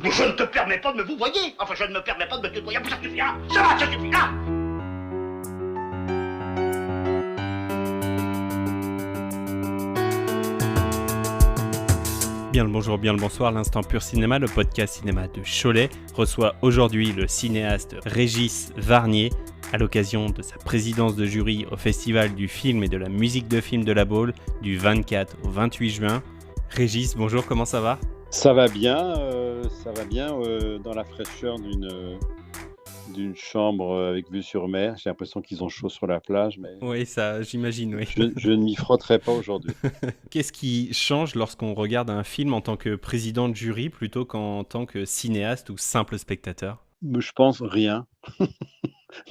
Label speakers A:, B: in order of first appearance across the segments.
A: Mais je ne te permets pas de me vous voyez. Enfin, je ne me permets pas de me tutoyer. Ça suffira. Ça va, ça suffira.
B: Bien le bonjour, bien le bonsoir, l'Instant Pur Cinéma, le podcast cinéma de Cholet, reçoit aujourd'hui le cinéaste Régis Varnier à l'occasion de sa présidence de jury au Festival du film et de la musique de film de la Baule du 24 au 28 juin. Régis, bonjour, comment ça va ?
C: Ça va bien, dans la fraîcheur d'une chambre avec vue sur mer. J'ai l'impression qu'ils ont chaud sur la plage, mais
B: Oui, ça, j'imagine, oui.
C: je ne m'y frotterai pas aujourd'hui.
B: Qu'est-ce qui change lorsqu'on regarde un film en tant que président de jury plutôt qu'en tant que cinéaste ou simple spectateur ?
C: Mais je pense rien.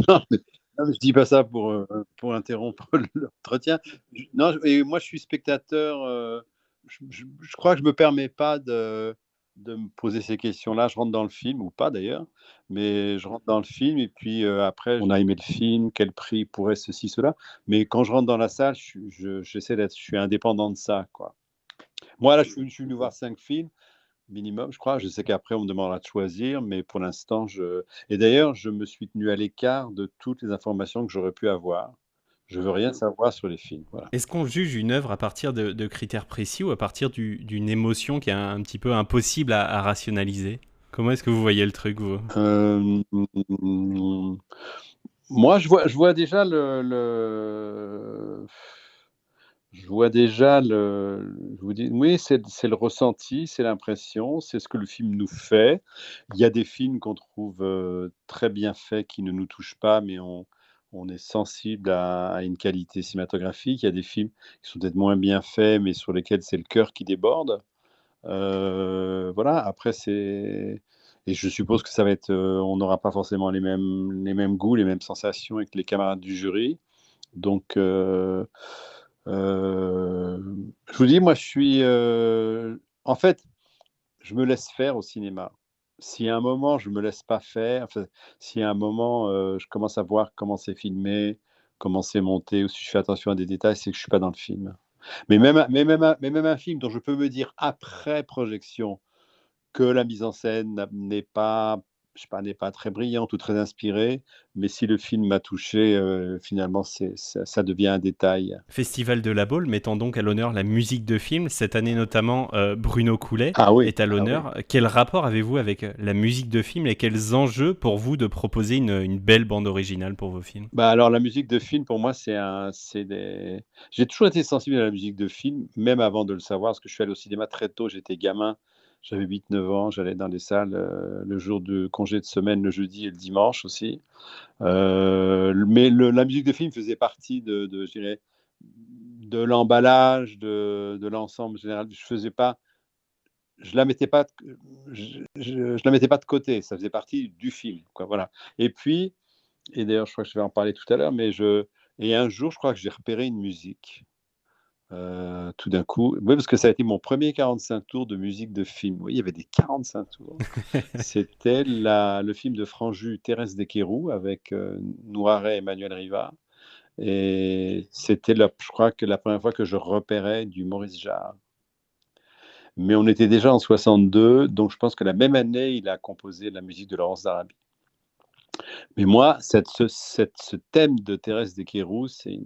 C: Non, mais je dis pas ça pour interrompre l'entretien. Non, et moi, je suis spectateur. Je crois que je me permets pas de me poser ces questions-là. Je rentre dans le film, ou pas d'ailleurs, mais je rentre dans le film et puis après, on a aimé le film, quel prix pourrait ceci, cela. Mais quand je rentre dans la salle, je suis indépendant de ça, quoi. Moi, là, je suis venu voir 5 films minimum, je crois. Je sais qu'après, on me demandera de choisir, mais pour l'instant, Et d'ailleurs, je me suis tenu à l'écart de toutes les informations que j'aurais pu avoir. Je veux rien savoir sur les films, voilà.
B: Est-ce qu'on juge une œuvre à partir de critères précis ou à partir d'une émotion qui est un petit peu impossible à rationaliser ? Comment est-ce que vous voyez le truc, vous ?
C: Euh, Moi, je vois déjà je vois déjà je vous dis, oui, c'est le ressenti, c'est l'impression, c'est ce que le film nous fait. Il y a des films qu'on trouve très bien faits qui ne nous touchent pas, mais on est sensible à une qualité cinématographique. Il y a des films qui sont peut-être moins bien faits, mais sur lesquels c'est le cœur qui déborde. Voilà, après, et je suppose que ça va être, on n'aura pas forcément les mêmes goûts, les mêmes sensations avec les camarades du jury. Donc, je vous dis, moi, en fait, je me laisse faire au cinéma. Si à un moment, je me laisse pas faire, enfin, si à un moment, je commence à voir comment c'est filmé, comment c'est monté, ou si je fais attention à des détails, c'est que je suis pas dans le film. Mais même un film dont je peux me dire après projection que la mise en scène n'est pas, je sais pas, n'est pas très brillante ou très inspirée, mais si le film m'a touché, finalement, ça devient un détail.
B: Festival de la Baule mettant donc à l'honneur la musique de film. Cette année notamment, Bruno Coulet
C: Ah oui,
B: est à l'honneur.
C: oui.
B: Quel rapport avez-vous avec la musique de film et quels enjeux pour vous de proposer une belle bande originale pour vos films ?
C: Bah, alors la musique de film pour moi j'ai toujours été sensible à la musique de film, même avant de le savoir, parce que je suis allé au cinéma très tôt, j'étais gamin, j'avais 8 9 ans, j'allais dans les salles, le jour de congé de semaine, le jeudi et le dimanche aussi. Mais la musique de film faisait partie je dirais, de l'emballage, de l'ensemble général. Je la mettais pas, je la mettais pas de côté. Ça faisait partie du film, quoi. Voilà. Et puis, et d'ailleurs, je crois que je vais en parler tout à l'heure, et un jour, je crois que j'ai repéré une musique. Tout d'un coup, oui, parce que ça a été mon premier 45 tours de musique de film. Oui, il y avait des 45 tours. C'était le film de Franju, Thérèse Desquerou, avec Noiret et Emmanuel Riva. Et c'était, je crois que la première fois que je repérais du Maurice Jarre. Mais on était déjà en 62, donc je pense que la même année, il a composé la musique de Laurence d'Arabie. Mais moi, ce thème de Thérèse Desquerou, c'est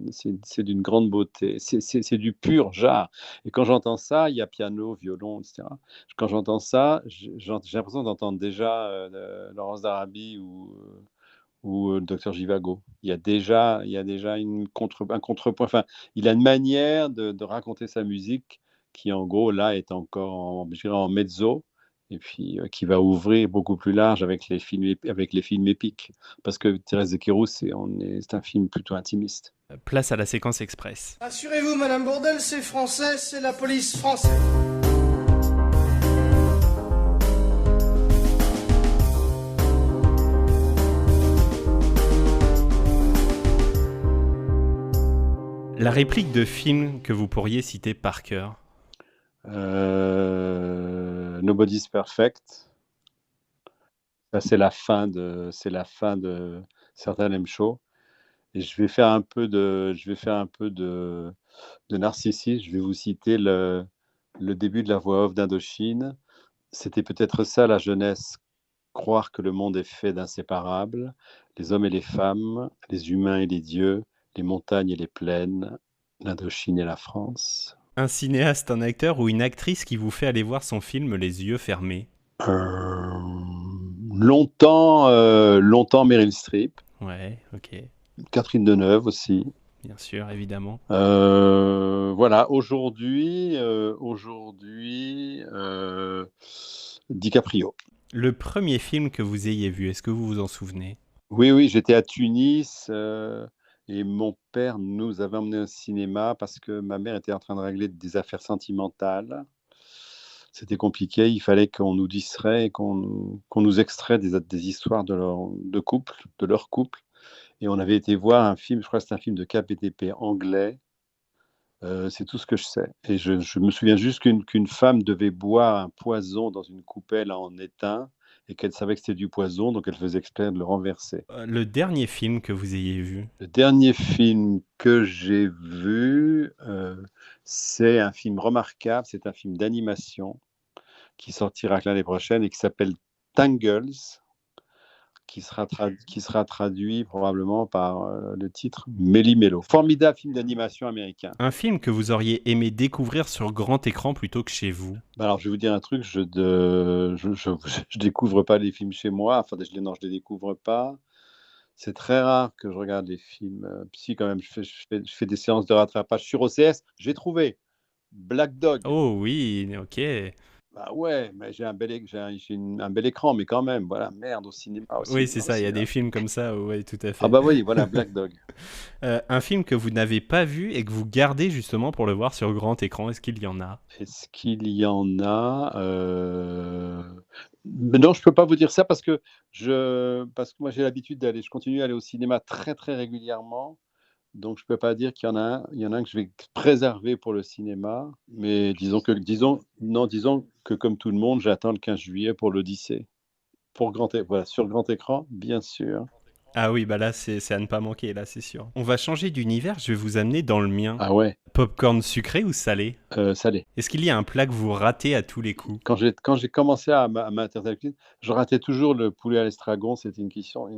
C: d'une grande beauté. C'est du pur Jarre. Et quand j'entends ça, il y a piano, violon, etc. Quand j'entends ça, j'ai l'impression d'entendre déjà Laurence d'Arabie ou le docteur Givago. Il y a déjà un contrepoint. Enfin, il a une manière de raconter sa musique qui, en gros, là, est encore je dirais en mezzo, et puis qui va ouvrir beaucoup plus large avec les films épiques. Parce que Thérèse Desquerou, c'est un film plutôt intimiste.
B: Place à la séquence express.
D: Rassurez-vous, Madame Bourdelle, c'est français, c'est la police française.
B: La réplique de film que vous pourriez citer par cœur ?
C: Nobody's Perfect. Ça, c'est la fin de Certain M. Show. Et je vais faire un peu de narcissisme. Je vais vous citer le début de la voix off d'Indochine. C'était peut-être ça la jeunesse, croire que le monde est fait d'inséparables, les hommes et les femmes, les humains et les dieux, les montagnes et les plaines, l'Indochine et la France.
B: Un cinéaste, un acteur ou une actrice qui vous fait aller voir son film les yeux fermés?
C: Longtemps Meryl Streep,
B: Ouais, ok.
C: Catherine Deneuve aussi.
B: Bien sûr, évidemment.
C: Voilà, aujourd'hui, DiCaprio.
B: Le premier film que vous ayez vu, est-ce que vous vous en souvenez?
C: Oui, j'étais à Tunis et mon père nous avait emmenés au cinéma parce que ma mère était en train de régler des affaires sentimentales. C'était compliqué, il fallait qu'on nous distrait et qu'on nous extrait des histoires de leur couple. Et on avait été voir un film, je crois que c'était un film de KPDP anglais. C'est tout ce que je sais. Et je me souviens juste qu'une femme devait boire un poison dans une coupelle en étain et qu'elle savait que c'était du poison, donc elle faisait exprès de le renverser.
B: Le dernier film que vous ayez vu?
C: Le dernier film que j'ai vu, c'est un film remarquable, c'est un film d'animation qui sortira l'année prochaine et qui s'appelle Tangles, qui sera traduit probablement par le titre Méli-Mélo. Formidable film d'animation américain.
B: Un film que vous auriez aimé découvrir sur grand écran plutôt que chez vous?
C: Alors, je vais vous dire un truc, je découvre pas les films chez moi, enfin, je les découvre pas. C'est très rare que je regarde les films. Si, quand même, je fais des séances de rattrapage sur OCS. J'ai trouvé Black Dog.
B: Oh oui, ok.
C: Bah ouais, mais j'ai un bel écran, mais quand même, voilà, merde, au cinéma.
B: Oui, c'est ça, il y a des films comme ça, ouais, tout à fait.
C: Ah bah oui, voilà, Black Dog.
B: Un film que vous n'avez pas vu et que vous gardez justement pour le voir sur grand écran, est-ce qu'il y en a?
C: Est-ce qu'il y en a Non, je peux pas vous dire ça parce que moi j'ai l'habitude je continue à aller au cinéma très très régulièrement. Donc, je peux pas dire qu'il y en a un. Il y en a un que je vais préserver pour le cinéma, mais disons que comme tout le monde, j'attends le 15 juillet pour l'Odyssée. Voilà, sur grand écran, bien sûr.
B: Ah oui, bah là, c'est à ne pas manquer, là, c'est sûr. On va changer d'univers, je vais vous amener dans le mien.
C: Ah ouais,
B: Popcorn sucré ou salé?
C: salé.
B: Est-ce qu'il y a un plat que vous ratez à tous les coups?
C: Quand j'ai commencé à m'intéresser à la cuisine, je ratais toujours le poulet à l'estragon. C'était une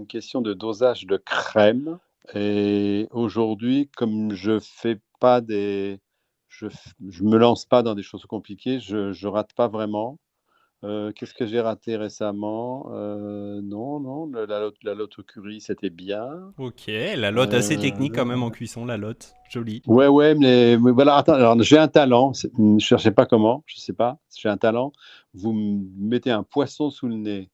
C: question de dosage de crème. Et aujourd'hui, comme je fais pas je me lance pas dans des choses compliquées, je rate pas vraiment. Qu'est-ce que j'ai raté récemment? Non, la lotte au curry, c'était bien.
B: Ok, la lotte assez technique quand même en cuisson, la lotte. Joli.
C: Ouais, mais voilà, attends, alors j'ai un talent, ne cherchez pas comment, je sais pas, j'ai un talent. Vous me mettez un poisson sous le nez,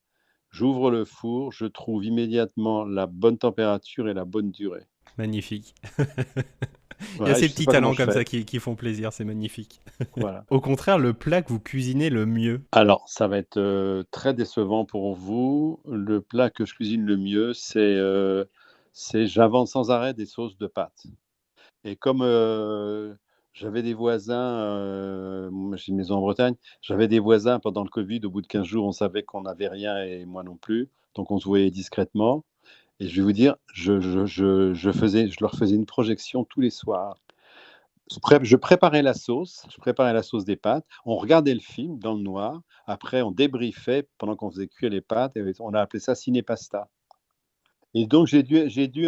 C: j'ouvre le four, je trouve immédiatement la bonne température et la bonne durée.
B: Magnifique. Il y a
C: Voilà,
B: ces
C: je sais
B: petits
C: pas comment
B: talents
C: je
B: comme
C: fais.
B: ça qui font plaisir, c'est magnifique.
C: Voilà.
B: Au contraire, le plat que vous cuisinez le mieux.
C: Alors, ça va être très décevant pour vous. Le plat que je cuisine le mieux, c'est j'invente sans arrêt des sauces de pâtes. Et comme j'avais des voisins, moi j'ai une maison en Bretagne, j'avais des voisins pendant le Covid, au bout de 15 jours, on savait qu'on n'avait rien et moi non plus. Donc on se voyait discrètement. Et je vais vous dire, je leur faisais une projection tous les soirs. Je préparais la sauce des pâtes. On regardait le film dans le noir. Après, on débriefait pendant qu'on faisait cuire les pâtes. Et on a appelé ça ciné pasta. Et donc, j'ai dû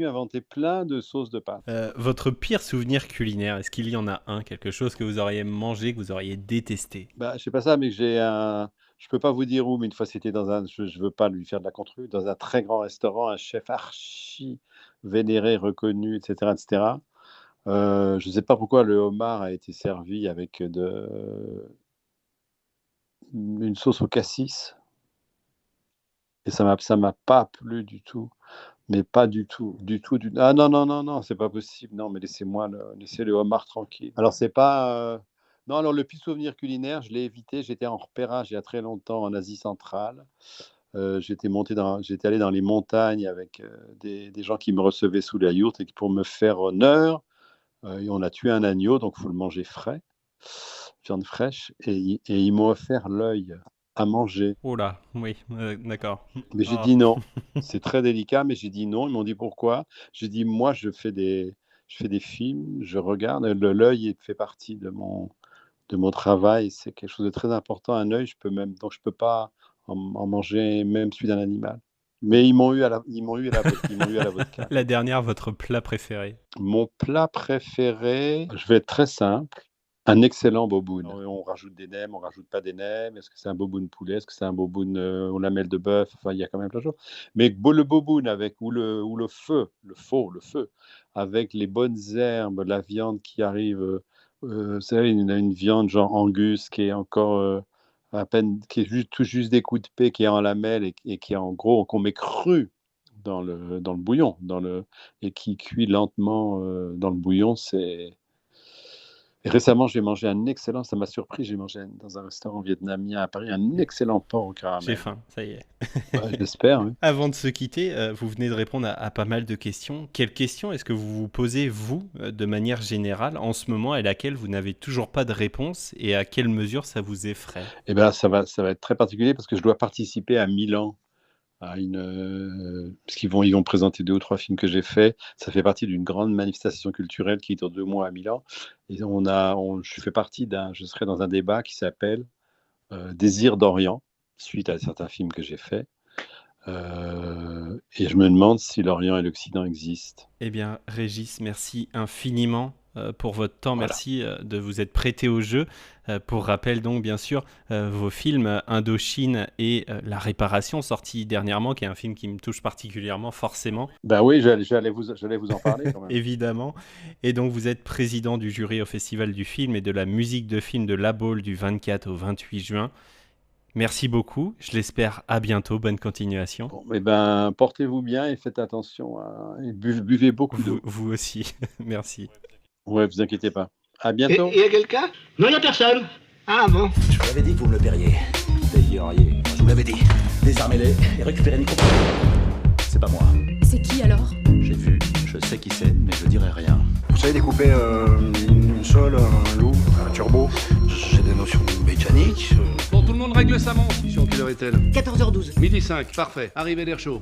C: inventer plein de sauces de pâtes.
B: Votre pire souvenir culinaire, est-ce qu'il y en a un, quelque chose que vous auriez mangé, que vous auriez détesté?
C: Bah, je sais pas ça, mais je peux pas vous dire où, mais une fois, c'était je veux pas lui faire de la contrue, dans un très grand restaurant, un chef archi vénéré, reconnu, etc., etc. Je sais pas pourquoi le homard a été servi avec une sauce au cassis. Et ça m'a pas plu du tout, mais pas du tout, du tout, ah non, c'est pas possible, non, mais laissez le homard tranquille. Alors c'est pas, non, alors le pire souvenir culinaire, je l'ai évité, j'étais en repérage il y a très longtemps en Asie centrale. J'étais allé dans les montagnes avec des gens qui me recevaient sous la yourte et qui, pour me faire honneur, on a tué un agneau, donc il faut le manger frais, viande fraîche, et ils m'ont offert l'œil à manger.
B: Oh là, oui, d'accord.
C: Mais j'ai
B: Oh.
C: dit non. C'est très délicat, mais j'ai dit non. Ils m'ont dit pourquoi. J'ai dit moi, je fais des films, je regarde. L'œil fait partie de mon travail. C'est quelque chose de très important. Un œil, donc je peux pas en manger même celui d'un animal. Mais ils m'ont eu à la vodka.
B: La dernière, votre plat préféré?
C: Mon plat préféré, je vais être très simple, un excellent boboon. On rajoute des nems, on rajoute pas des nems. Est-ce que c'est un boboon poulet? Est-ce que c'est un boboon aux lamelles de bœuf? Enfin, il y a quand même plein de choses. Mais le boboon ou le feu, le feu, avec les bonnes herbes, la viande qui arrive. Vous savez, une viande genre Angus qui est encore à peine, qui est tout juste découpée, qui est en lamelles et qui est en gros, qu'on met cru dans le bouillon, et qui cuit lentement dans le bouillon. Et récemment, j'ai mangé ça m'a surpris, j'ai mangé dans un restaurant vietnamien à Paris, un excellent porc au caramel.
B: J'ai faim, ça y est.
C: Ouais, j'espère. Oui.
B: Avant de se quitter, vous venez de répondre à pas mal de questions. Quelles questions est-ce que vous vous posez, vous, de manière générale, en ce moment, et laquelle vous n'avez toujours pas de réponse, et à quelle mesure ça vous effraie?
C: Eh bien, ça va être très particulier parce que je dois participer à Milan parce qu'ils vont présenter 2 ou 3 films que j'ai faits. Ça fait partie d'une grande manifestation culturelle qui dure 2 mois à Milan. Et je serai dans un débat qui s'appelle Désir d'Orient, suite à certains films que j'ai faits. Et je me demande si l'Orient et l'Occident existent.
B: Eh bien, Régis, merci infiniment pour votre temps.
C: Voilà.
B: Merci de vous être prêté au jeu. Pour rappel, donc, bien sûr, vos films Indochine et La Réparation, sortis dernièrement, qui est un film qui me touche particulièrement, forcément.
C: Ben oui, j'allais vous en parler quand même.
B: Évidemment. Et donc, vous êtes président du jury au Festival du film et de la musique de film de La Baule du 24 au 28 juin. Merci beaucoup. Je l'espère à bientôt. Bonne continuation.
C: Bon, eh ben, portez-vous bien et faites attention. Et buvez beaucoup d'eau.
B: Vous aussi. Merci.
C: Ouais, vous inquiétez pas. À bientôt.
A: Et y a quelqu'un? Non, y a personne. Ah bon?
E: Je vous l'avais dit que vous me le paieriez. Payeriez. Je vous l'avais dit. Désarmez-les et récupérez Nico. C'est pas moi.
F: C'est qui alors?
E: J'ai vu, je sais qui c'est, mais je dirai rien.
G: Vous savez découper une sole, un loup, un turbo? J'ai des notions mécaniques.
H: Bon, tout le monde règle sa montre. Mission, quelle heure est-elle?
F: 14h12.
H: Midi 5, parfait. Arrivez l'air chaud.